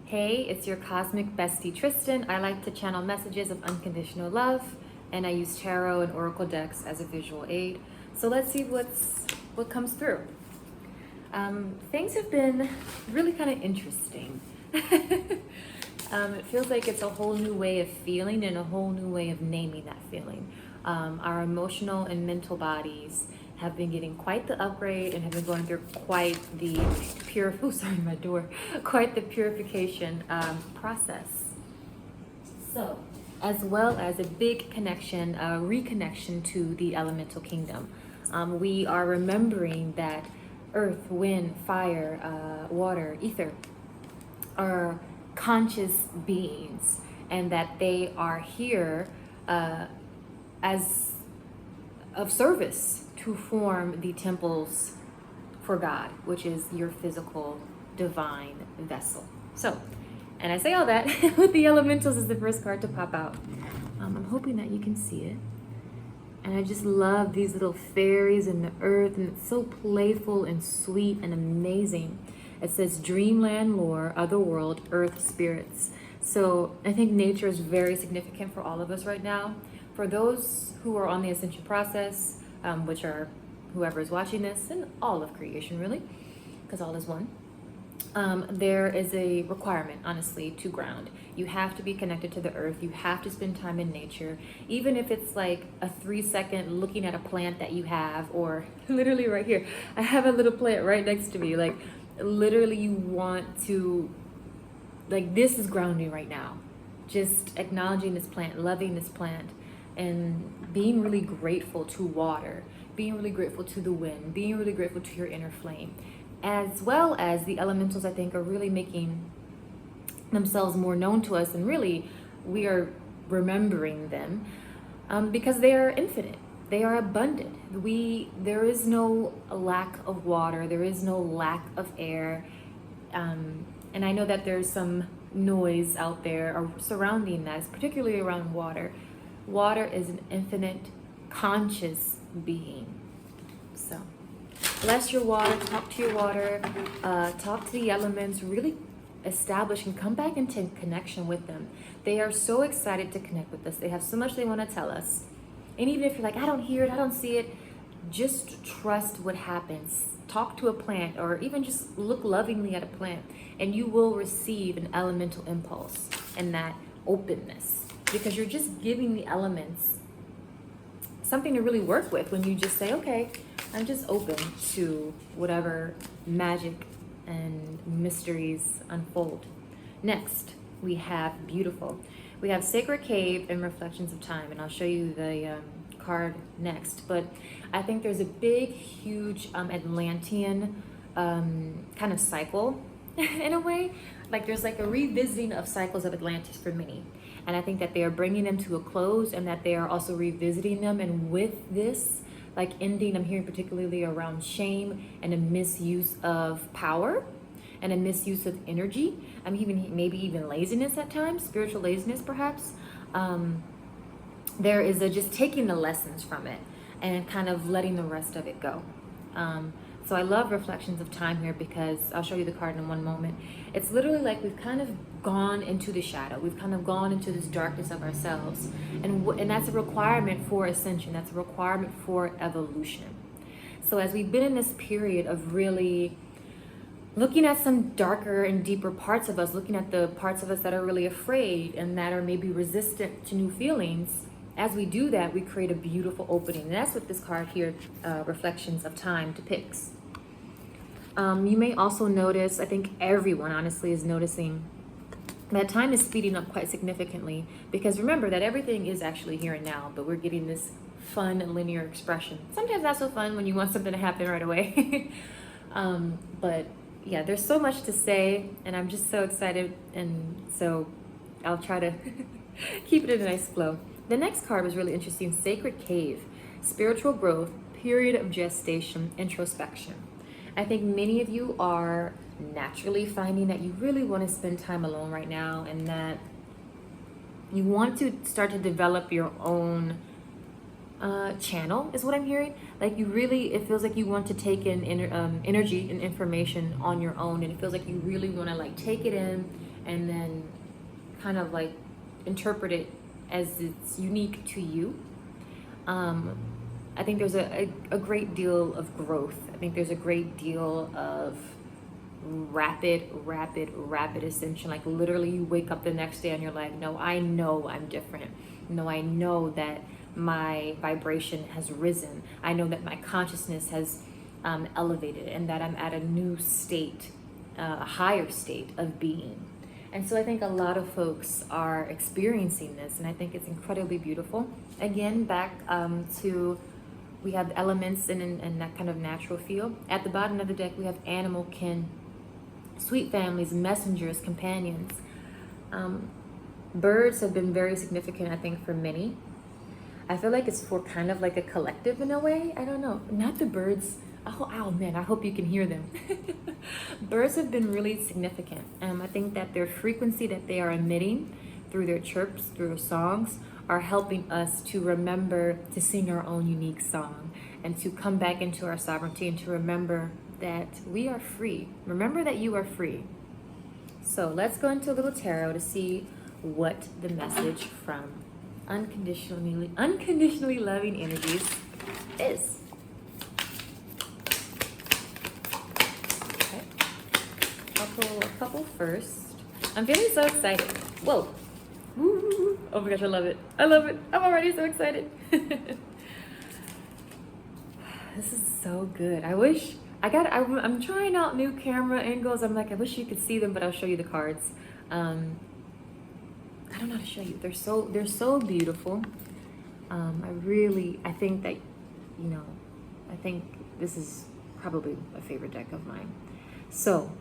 Hey, it's your cosmic bestie Tristan. I like to channel messages of unconditional love, and I use tarot and oracle decks as a visual aid. So let's see what comes through. Things have been really kind of interesting. It feels like it's a whole new way of feeling and a whole new way of naming that feeling. Our emotional and mental bodies have been getting quite the upgrade and have been going through quite the quite the purification process. So, as well as a big connection, a reconnection to the elemental kingdom. We are remembering that earth, wind, fire, water, ether are conscious beings, and that they are here as of service to form the temples for God, which is your physical divine vessel. So, and I say all that with the elementals as the first card to pop out. I'm hoping that you can see it. And I just love these little fairies in the earth, and it's so playful and sweet and amazing. It says dreamland lore, otherworld, earth spirits. So I think nature is very significant for all of us right now. For those who are on the ascension process, which are whoever is watching this and all of creation really, because all is one. There is a requirement, honestly, to ground. You have to be connected to the earth. You have to spend time in nature, even if it's like a 3-second looking at a plant that you have, or literally right here. I have a little plant right next to me. Like, literally, you want to, like, this is grounding right now. Just acknowledging this plant, loving this plant, and being really grateful to water, being really grateful to the wind, being really grateful to your inner flame. As well as the elementals, I think, are really making themselves more known to us, and really we are remembering them because they are infinite, they are abundant. There is no lack of water, there is no lack of air, and I know that there's some noise out there surrounding that, particularly around water. Water is an infinite conscious being. So bless your water, talk to your water, talk to the elements, really establish and come back into connection with them. They are so excited to connect with us. They have so much they want to tell us. And even if you're like, I don't hear it, I don't see it, just trust what happens. Talk to a plant, or even just look lovingly at a plant, and you will receive an elemental impulse and that openness, because you're just giving the elements something to really work with when you just say, okay, I'm just open to whatever magic and mysteries unfold. Next, we have beautiful. We have Sacred Cave and Reflections of Time, and I'll show you the card next. But I think there's a big, huge Atlantean kind of cycle in a way. Like there's like a revisiting of cycles of Atlantis for many. And I think that they are bringing them to a close, and that they are also revisiting them. And with this, like ending, I'm hearing particularly around shame and a misuse of power and a misuse of energy. I'm even maybe even laziness at times, spiritual laziness perhaps. There is a just taking the lessons from it and kind of letting the rest of it go. So I love Reflections of Time here, because I'll show you the card in one moment. It's literally like we've kind of gone into the shadow. We've kind of gone into this darkness of ourselves. And that's a requirement for ascension. That's a requirement for evolution. So as we've been in this period of really looking at some darker and deeper parts of us, looking at the parts of us that are really afraid and that are maybe resistant to new feelings, as we do that, we create a beautiful opening. And that's what this card here, Reflections of Time, depicts. You may also notice, I think everyone honestly is noticing, that time is speeding up quite significantly, because remember that everything is actually here and now, but we're getting this fun linear expression. Sometimes not so fun when you want something to happen right away. But yeah, there's so much to say, and I'm just so excited, and so I'll try to keep it in a nice flow. The next card was really interesting, Sacred Cave, spiritual growth, period of gestation, introspection. I think many of you are naturally finding that you really want to spend time alone right now, and that you want to start to develop your own channel, is what I'm hearing. Like you really, it feels like you want to take in energy and information on your own, and it feels like you really want to like take it in and then kind of like interpret it as it's unique to you. I think there's a great deal of growth. I think there's a great deal of rapid ascension. Like literally you wake up the next day and you're like, no, I know I'm different. No, I know that my vibration has risen. I know that my consciousness has elevated, and that I'm at a new state, a higher state of being. And so I think a lot of folks are experiencing this, and I think it's incredibly beautiful. Again, back to, we have elements in that kind of natural field. At the bottom of the deck, we have animal kin, sweet families, messengers, companions. Birds have been very significant, I think, for many. I feel like it's for kind of like a collective in a way. I don't know. Not the birds. Oh man, I hope you can hear them. Birds have been really significant. I think that their frequency that they are emitting through their chirps, through their songs, are helping us to remember to sing our own unique song and to come back into our sovereignty and to remember that we are free. Remember that you are free. So let's go into a little tarot to see what the message from unconditionally loving energies is. Okay, I'll pull a couple first. I'm feeling so excited. Whoa. Woo. Oh my gosh, I love it. I love it. I'm already so excited. This is so good. I'm trying out new camera angles. I'm like, I wish you could see them, but I'll show you the cards. I don't know how to show you. They're so beautiful. I think that, I think this is probably a favorite deck of mine. So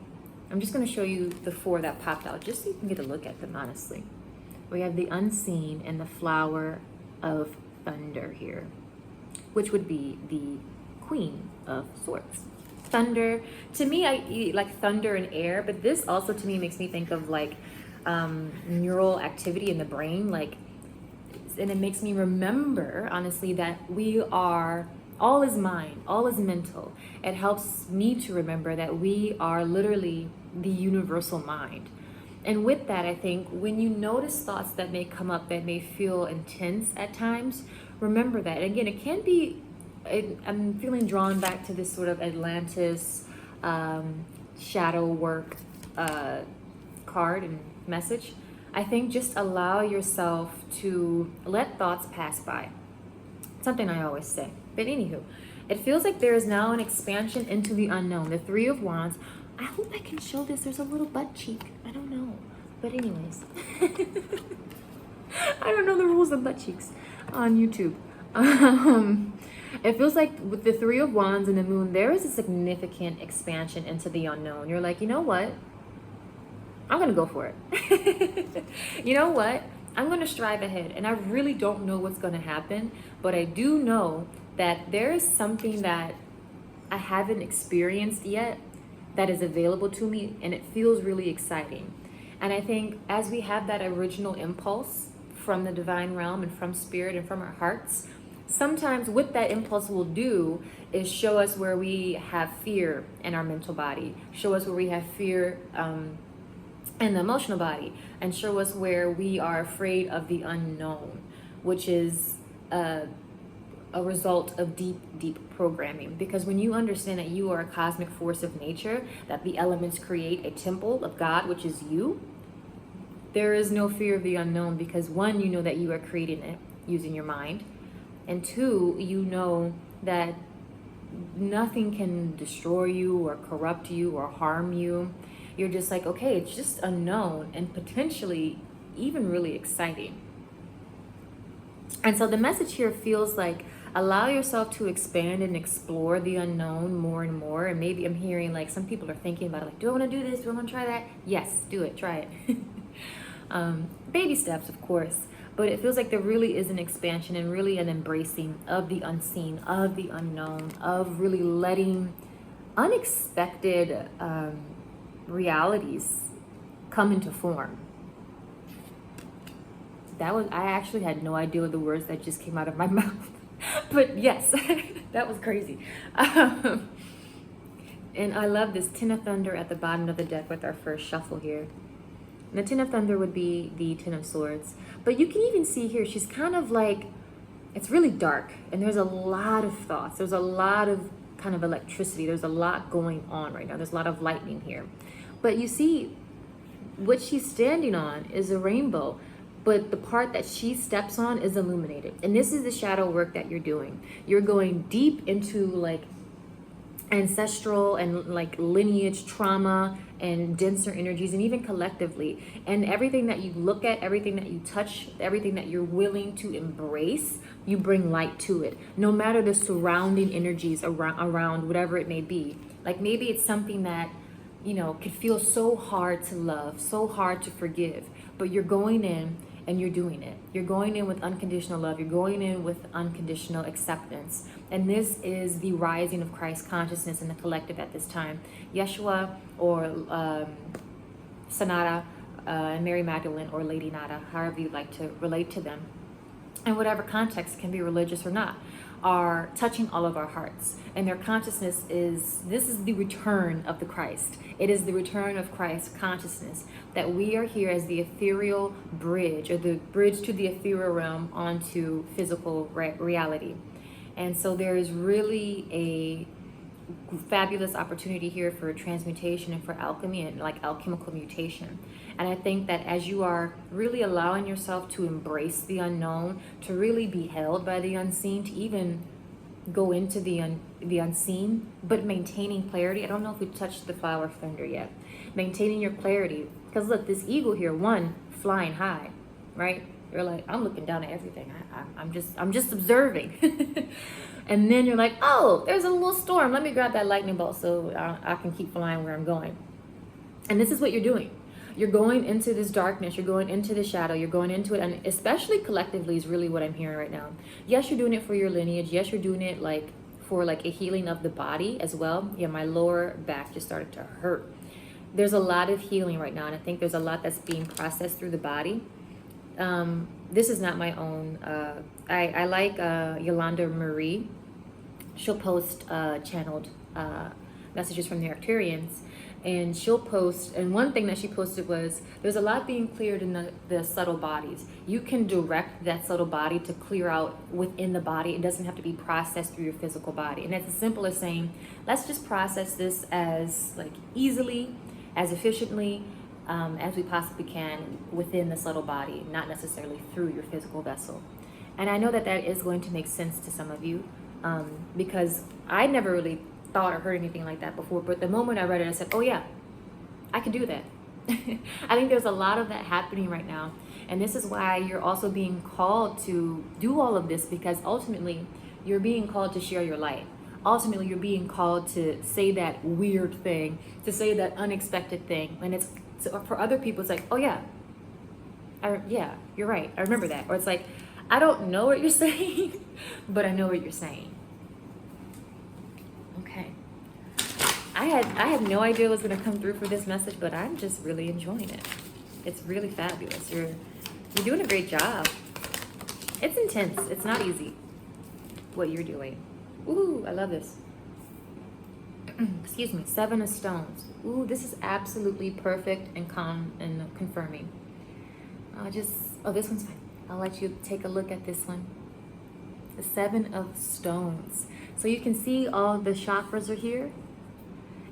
I'm just going to show you the 4 that popped out, just so you can get a look at them, honestly. We have the Unseen and the Flower of Thunder here, which would be the Queen of Swords. Thunder, to me, I like thunder and air, but this also to me makes me think of like neural activity in the brain, like, and it makes me remember, honestly, that all is mind, all is mental. It helps me to remember that we are literally the universal mind. And with that, I think when you notice thoughts that may come up that may feel intense at times, remember that. Again, it can be, I'm feeling drawn back to this sort of Atlantis shadow work card and message. I think just allow yourself to let thoughts pass by. Something I always say. But anywho, it feels like there is now an expansion into the unknown. The 3 of Wands. I hope I can show this. There's a little butt cheek. I don't know. But anyways. I don't know the rules of butt cheeks on YouTube. It feels like with the 3 of Wands and the Moon, there is a significant expansion into the unknown. You're like, you know what? I'm going to go for it. You know what? I'm going to strive ahead. And I really don't know what's going to happen. But I do know that there is something that I haven't experienced yet that is available to me. And it feels really exciting. And I think as we have that original impulse from the divine realm and from spirit and from our hearts, sometimes what that impulse will do is show us where we have fear in our mental body, show us where we have fear in the emotional body, and show us where we are afraid of the unknown, which is a result of deep programming. Because when you understand that you are a cosmic force of nature, that the elements create a temple of God, which is you, there is no fear of the unknown, because 1, you know that you are creating it using your mind, and 2, you know that nothing can destroy you or corrupt you or harm you. You're just like, okay, it's just unknown and potentially even really exciting. And so the message here feels like allow yourself to expand and explore the unknown more and more. And maybe I'm hearing like some people are thinking about it, like, do I want to do this? Do I want to try that? Yes, do it. Try it. Baby steps, of course. But it feels like there really is an expansion and really an embracing of the unseen, of the unknown, of really letting unexpected realities come into form. I actually had no idea the words that just came out of my mouth. But yes, that was crazy. And I love this 10 of Thunder at the bottom of the deck with our first shuffle here. And the Ten of Thunder would be the Ten of Swords. But you can even see here, she's kind of like, it's really dark. And there's a lot of thoughts. There's a lot of kind of electricity. There's a lot going on right now. There's a lot of lightning here. But you see, what she's standing on is a rainbow. But the part that she steps on is illuminated. And this is the shadow work that you're doing. You're going deep into like ancestral and like lineage trauma and denser energies, and even collectively. And everything that you look at, everything that you touch, everything that you're willing to embrace, you bring light to it. No matter the surrounding energies around whatever it may be. Like maybe it's something that, you know, could feel so hard to love, so hard to forgive, but you're going in and you're doing it. You're going in with unconditional love. You're going in with unconditional acceptance. And this is the rising of Christ consciousness in the collective at this time. Yeshua or Sanada, Mary Magdalene or Lady Nada, however you'd like to relate to them, in whatever context, can be religious or not, are touching all of our hearts. And their consciousness this is the return of the Christ. It is the return of Christ consciousness, that we are here as the ethereal bridge, or the bridge to the ethereal realm onto physical reality. And so there is really a fabulous opportunity here for transmutation and for alchemy and like alchemical mutation. And I think that as you are really allowing yourself to embrace the unknown, to really be held by the unseen, to even go into the unseen, but maintaining clarity. I don't know if we touched the flower of thunder yet. Maintaining your clarity. Because look, this eagle here, one, flying high, right? You're like, I'm looking down at everything. I'm just observing. And then you're like, oh, there's a little storm. Let me grab that lightning bolt so I can keep flying where I'm going. And this is what you're doing. You're going into this darkness. You're going into the shadow. You're going into it. And especially collectively is really what I'm hearing right now. Yes, you're doing it for your lineage. Yes, you're doing it like for like a healing of the body as well. Yeah, my lower back just started to hurt. There's a lot of healing right now. And I think there's a lot that's being processed through the body. This is not my own. I like Yolanda Marie. She'll post channeled messages from the Arcturians, and she'll post, and one thing that she posted was, there's a lot being cleared in the subtle bodies. You can direct that subtle body to clear out within the body. It doesn't have to be processed through your physical body. And it's as simple as saying, let's just process this as like easily, as efficiently, as we possibly can within the subtle body, not necessarily through your physical vessel. And I know that that is going to make sense to some of you, because I never really thought or heard anything like that before. But the moment I read it, I said, oh yeah, I can do that. I think there's a lot of that happening right now. And this is why you're also being called to do all of this, because ultimately you're being called to share your light. Ultimately, you're being called to say that weird thing, to say that unexpected thing. And it's, so for other people, it's like, oh yeah, yeah, you're right. I remember that. Or it's like, I don't know what you're saying, but I know what you're saying. Okay. I had no idea what was going to come through for this message, but I'm just really enjoying it. It's really fabulous. You're doing a great job. It's intense. It's not easy what you're doing. Ooh, I love this. Excuse me. 7 of Stones. Ooh, this is absolutely perfect and calm and confirming. Oh, this one's fine. I'll let you take a look at this one. The 7 of Stones. So you can see all the chakras are here.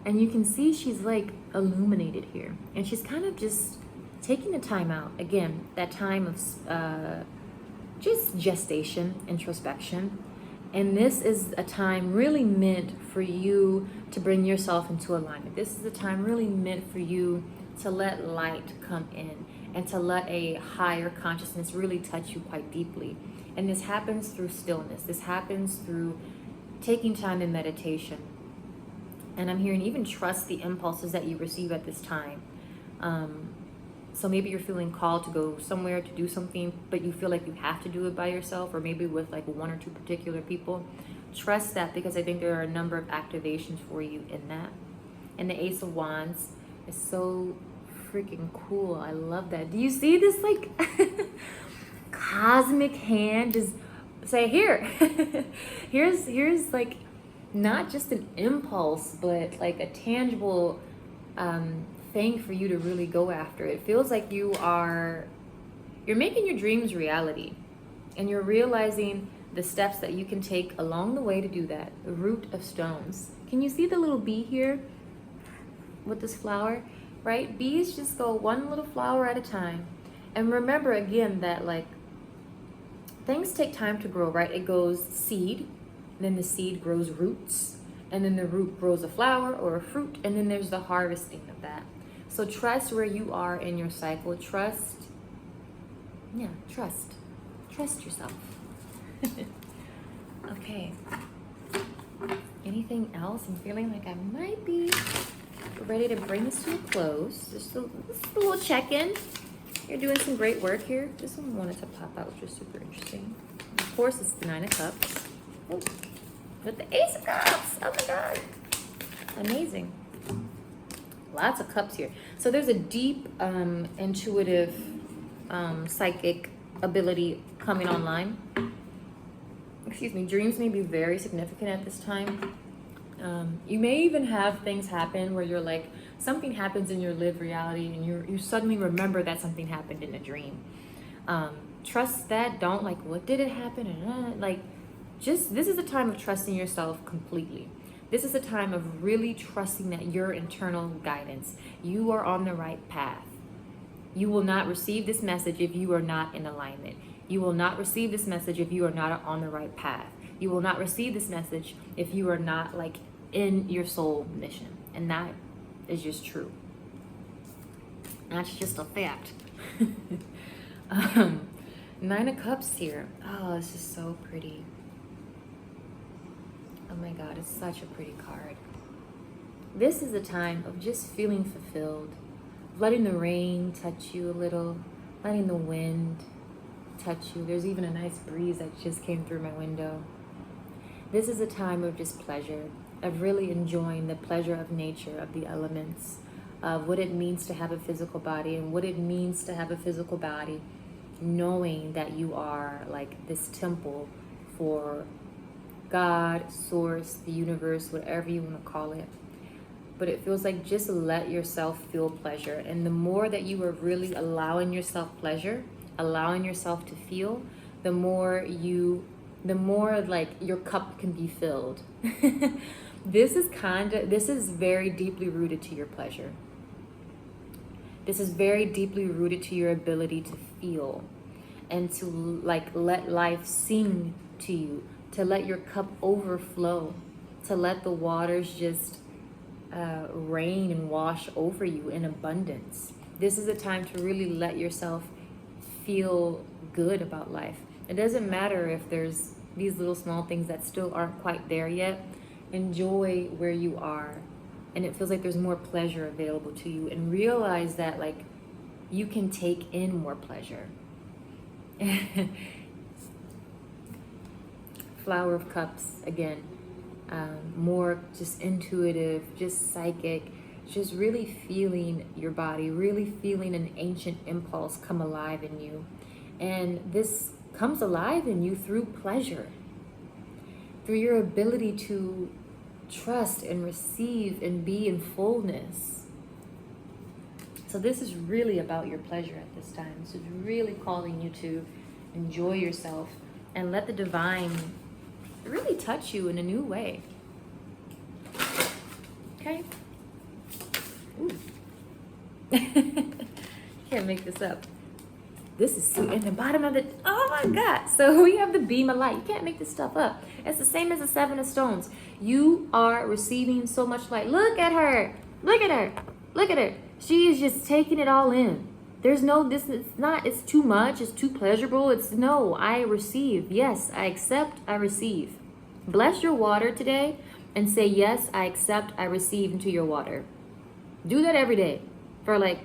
And you can see she's like illuminated here. And she's kind of just taking the time out. Again, that time of just gestation, introspection. And this is a time really meant for you to bring yourself into alignment. This is a time really meant for you to let light come in and to let a higher consciousness really touch you quite deeply. And this happens through stillness. This happens through taking time in meditation. And I'm hearing even trust the impulses that you receive at this time. So maybe you're feeling called to go somewhere to do something, but you feel like you have to do it by yourself, or maybe with like 1 or 2 particular people. Trust that, because I think there are a number of activations for you in that. And the Ace of Wands is so freaking cool. I love that. Do you see this like cosmic hand just say, here, here's like not just an impulse, but like a tangible thing for you to really go after. It feels like you're making your dreams reality, and you're realizing the steps that you can take along the way to do that. The root of stones. Can you see the little bee here with this flower, right? Bees just go one little flower at a time. And remember again that like things take time to grow, right? It goes seed, then the seed grows roots, and then the root grows a flower or a fruit, and then there's the harvesting of that. So trust where you are in your cycle. Trust yourself. Okay. Anything else? I'm feeling like I might be ready to bring this to a close. Just a little check-in. You're doing some great work here. This one wanted to pop out, which is super interesting. Of course, it's the 9 of Cups. Oh, with the Ace of Cups. Oh my God. Amazing. Lots of cups here. So there's a deep, intuitive, psychic ability coming online. Excuse me. Dreams may be very significant at this time. You may even have things happen where you're like, something happens in your lived reality and you suddenly remember that something happened in a dream. Trust that. Don't like, what did it happen? And this is a time of trusting yourself completely. This is a time of really trusting that your internal guidance, you are on the right path. You will not receive this message if you are not in alignment. You will not receive this message if you are not on the right path. You will not receive this message if you are not like in your soul mission. And that is just true. That's just a fact. 9 of Cups here. Oh, this is so pretty. Oh my God, it's such a pretty card. This is a time of just feeling fulfilled. Letting the rain touch you a little. Letting the wind touch you. There's even a nice breeze that just came through my window. This is a time of just pleasure. Of really enjoying the pleasure of nature, of the elements, of what it means to have a physical body and what it means to have a physical body, knowing that you are like this temple for God, source, the universe, whatever you want to call it. But it feels like just let yourself feel pleasure. And the more that you are really allowing yourself pleasure, allowing yourself to feel, the more like your cup can be filled. This is very deeply rooted to your pleasure. This is very deeply rooted to your ability to feel and to like let life sing to you, to let your cup overflow, to let the waters just rain and wash over you in abundance. This is a time to really let yourself feel good about life. It doesn't matter if there's these little small things that still aren't quite there yet. Enjoy where you are, and it feels like there's more pleasure available to you, and realize that like you can take in more pleasure. Flower of Cups again, more just intuitive, just psychic, just really feeling your body, really feeling an ancient impulse come alive in you. And this comes alive in you through pleasure, through your ability to trust and receive and be in fullness. So this is really about your pleasure at this time. This is really calling you to enjoy yourself and let the divine really touch you in a new way. Okay? Ooh. Can't make this up. This is in the bottom of the, oh my God. So we have the beam of light. You can't make this stuff up. It's the same as the 7 of Stones. You are receiving so much light. Look at her. Look at her. Look at her. She is just taking it all in. There's no, this, it's too much. It's too pleasurable. It's no, I receive. Yes, I accept, I receive. Bless your water today and say, yes, I accept, I receive into your water. Do that every day for like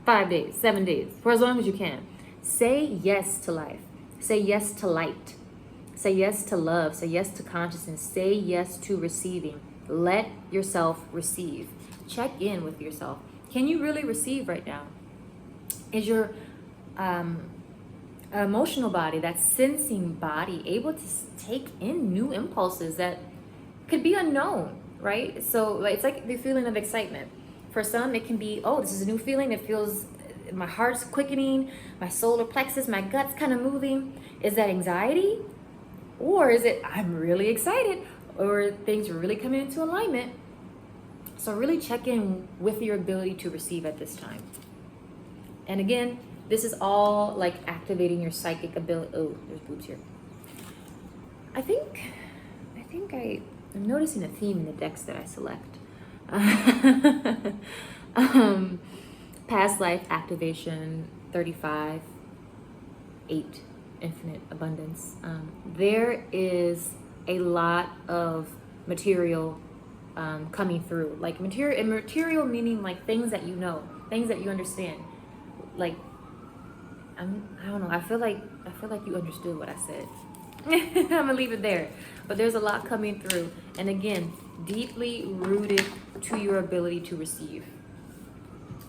5 days, 7 days, for as long as you can. Say yes to life. Say yes to light. Say yes to love. Say yes to consciousness. Say yes to receiving. Let yourself receive. Check in with yourself. Can you really receive right now? Is your emotional body, that sensing body, able to take in new impulses that could be unknown, right? So it's like the feeling of excitement. For some, it can be, oh, this is a new feeling. It feels, my heart's quickening, my solar plexus, my gut's kind of moving. Is that anxiety? Or is it, I'm really excited? Or things are really coming into alignment? So really check in with your ability to receive at this time. And again, this is all like activating your psychic ability. Oh, there's boobs here. I think I'm noticing a theme in the decks that I select. Past life activation 35, 8, infinite abundance. There is a lot of material coming through, like material meaning like things that you know, things that you understand. Like I don't know. I feel like you understood what I said. I'm gonna leave it there. But there's a lot coming through, and again, deeply rooted to your ability to receive.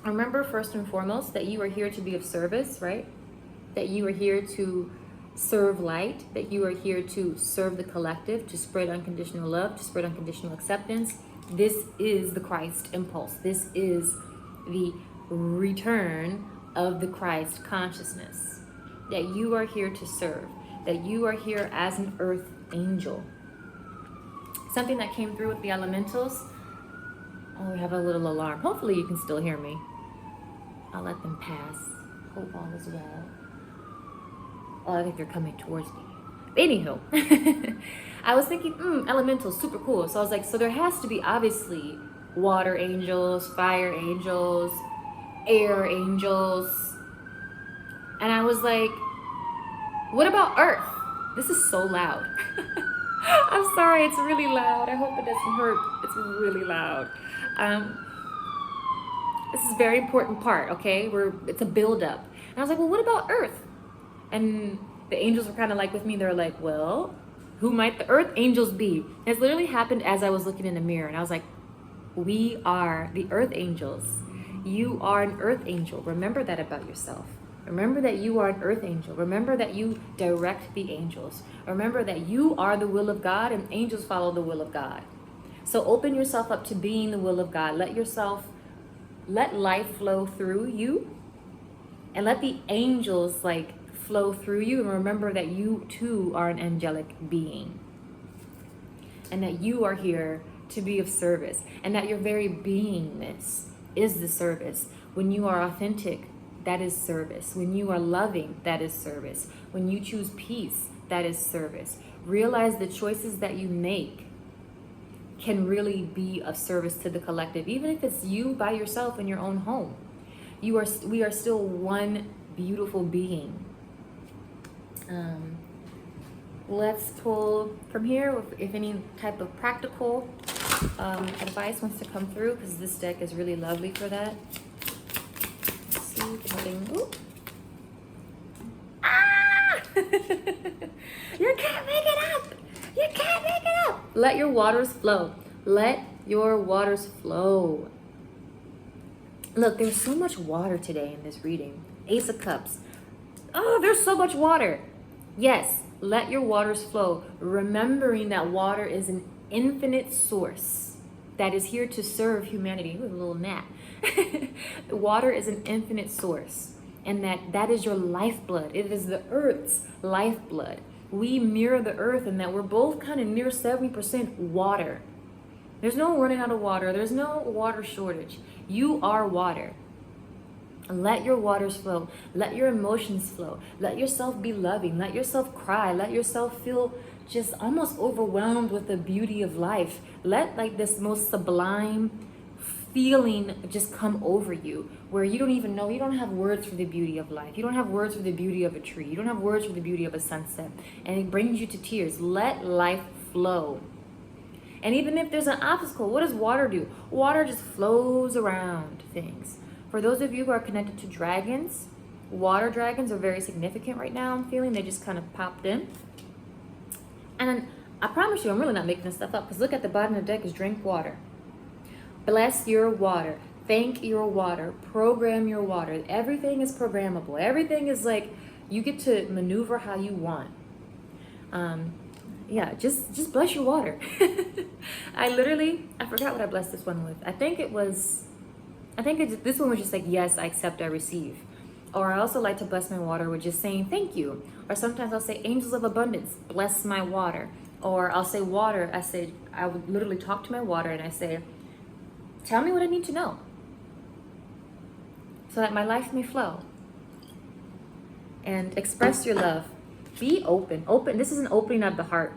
Remember first and foremost that you are here to be of service, right? That you are here to serve light, that you are here to serve the collective, to spread unconditional love, to spread unconditional acceptance. This is the Christ impulse. This is the return of the Christ consciousness. That you are here to serve, that you are here as an earth angel. Something that came through with the elementals. Oh, we have a little alarm. Hopefully you can still hear me. I'll let them pass. Hope all is well. Oh, I think they're coming towards me. Anywho, I was thinking, elementals, super cool. So I was like, so there has to be obviously water angels, fire angels, air angels. And I was like, what about Earth? This is so loud. I'm sorry, it's really loud. I hope it doesn't hurt. It's really loud. This is a very important part, okay? It's a build-up. And I was like, well, what about Earth? And the angels were kind of like with me. They're like, well, who might the Earth angels be? And it's literally happened as I was looking in the mirror. And I was like, we are the Earth angels. You are an Earth angel. Remember that about yourself. Remember that you are an earth angel. Remember that you direct the angels. Remember that you are the will of God and angels follow the will of God. So open yourself up to being the will of God. Let life flow through you and let the angels like flow through you. And remember that you too are an angelic being and that you are here to be of service and that your very beingness is the service. When you are authentic, that is service. When you are loving, that is service. When you choose peace, that is service. Realize the choices that you make can really be of service to the collective, even if it's you by yourself in your own home. We are still one beautiful being. Let's pull from here if any type of practical advice wants to come through, because this deck is really lovely for that. Ah! You can't make it up. You can't make it up. Let your waters flow. Let your waters flow. Look, there's so much water today in this reading. Ace of Cups. Oh, there's so much water. Yes, let your waters flow. Remembering that water is an infinite source that is here to serve humanity. Ooh, a little gnat. Water is an infinite source, and that is your lifeblood. It is the earth's lifeblood. We mirror the earth in that we're both kind of near 70% water. There's no running out of water. There's no water shortage. You are water. Let your waters flow. Let your emotions flow. Let yourself be loving. Let yourself cry. Let yourself feel just almost overwhelmed with the beauty of life. Let like this most sublime feeling just come over you, where you don't even know, you don't have words for the beauty of life. You don't have words for the beauty of a tree. You don't have words for the beauty of a sunset. And it brings you to tears. Let life flow. And even if there's an obstacle, what does water do? Water just flows around things. For those of you who are connected to dragons, water dragons are very significant right now. I'm feeling they just kind of popped in. And I promise you, I'm really not making this stuff up, because look at the bottom of the deck is drink water. Bless your water. Thank your water. Program your water. Everything is programmable. Everything is like, you get to maneuver how you want. Yeah, just bless your water. I forgot what I blessed this one with. I think it was I think this one was just like, yes, I accept, I receive. Or I also like to bless my water with just saying thank you. Or sometimes I'll say angels of abundance, bless my water. Or I'll say water, I would literally talk to my water and I say, tell me what I need to know so that my life may flow. And express your love. Be open. This is an opening of the heart.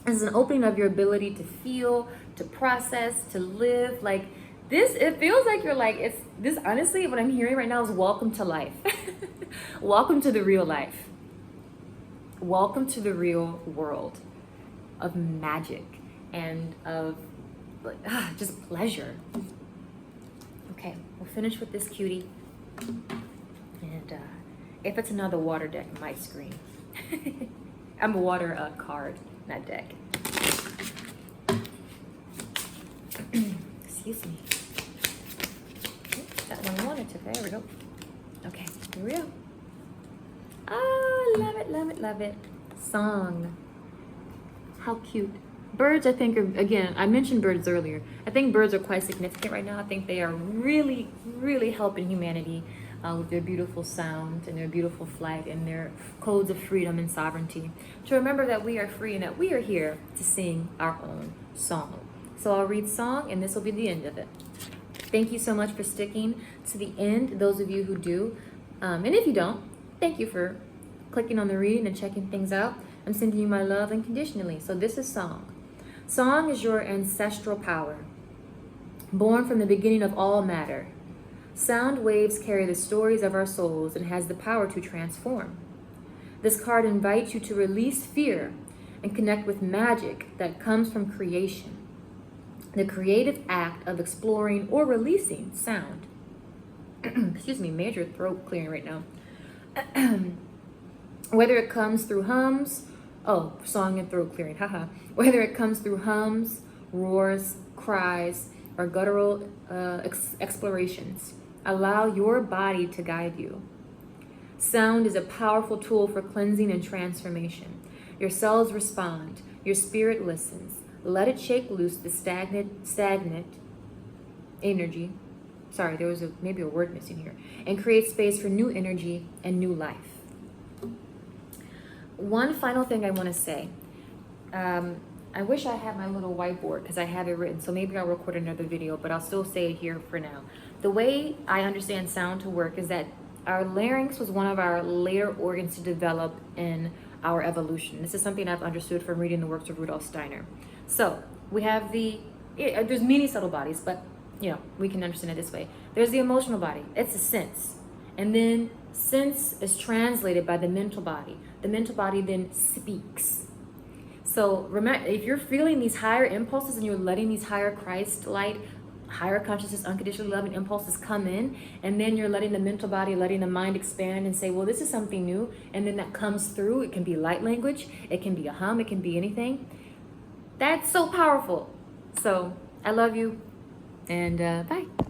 This is an opening of your ability to feel, to process, to live. Like this, it feels like you're like, it's this, honestly, what I'm hearing right now is welcome to life. Welcome to the real life. Welcome to the real world of magic and of like, just pleasure. Okay, we'll finish with this cutie. And if it's another water deck, it might scream. I'm a water card, not deck. Excuse me. That one I wanted to. There we go. Okay, here we go. Oh, love it, love it, love it. Song. How cute. Birds, I think, are, again, I mentioned birds earlier. I think birds are quite significant right now. I think they are really, really helping humanity with their beautiful sound and their beautiful flight and their codes of freedom and sovereignty. To remember that we are free and that we are here to sing our own song. So I'll read song and this will be the end of it. Thank you so much for sticking to the end, those of you who do. And if you don't, thank you for clicking on the reading and checking things out. I'm sending you my love unconditionally. So this is song. Song is your ancestral power, born from the beginning of all matter. Sound waves carry the stories of our souls and has the power to transform. This card invites you to release fear and connect with magic that comes from creation. The creative act of exploring or releasing sound. Excuse me, major throat clearing right now. Whether it comes through hums, song and throat clearing, haha. Whether it comes through hums, roars, cries, or guttural explorations, allow your body to guide you. Sound is a powerful tool for cleansing and transformation. Your cells respond, your spirit listens. Let it shake loose the stagnant energy. Sorry, there was maybe a word missing here. And create space for new energy and new life. One final thing I want to say. I wish I had my little whiteboard because I have it written, so maybe I'll record another video, but I'll still say it here for now. The way I understand sound to work is that our larynx was one of our later organs to develop in our evolution. This is something I've understood from reading the works of Rudolf Steiner. So we have there's many subtle bodies, but we can understand it this way. There's the emotional body. It's a sense. And then sense is translated by the mental body. The mental body then speaks. So remember, if you're feeling these higher impulses and you're letting these higher Christ light, higher consciousness, unconditionally loving impulses come in, and then you're letting the mental body, letting the mind expand and say, well, this is something new. And then that comes through. It can be light language. It can be a hum. It can be anything. That's so powerful. So I love you and bye.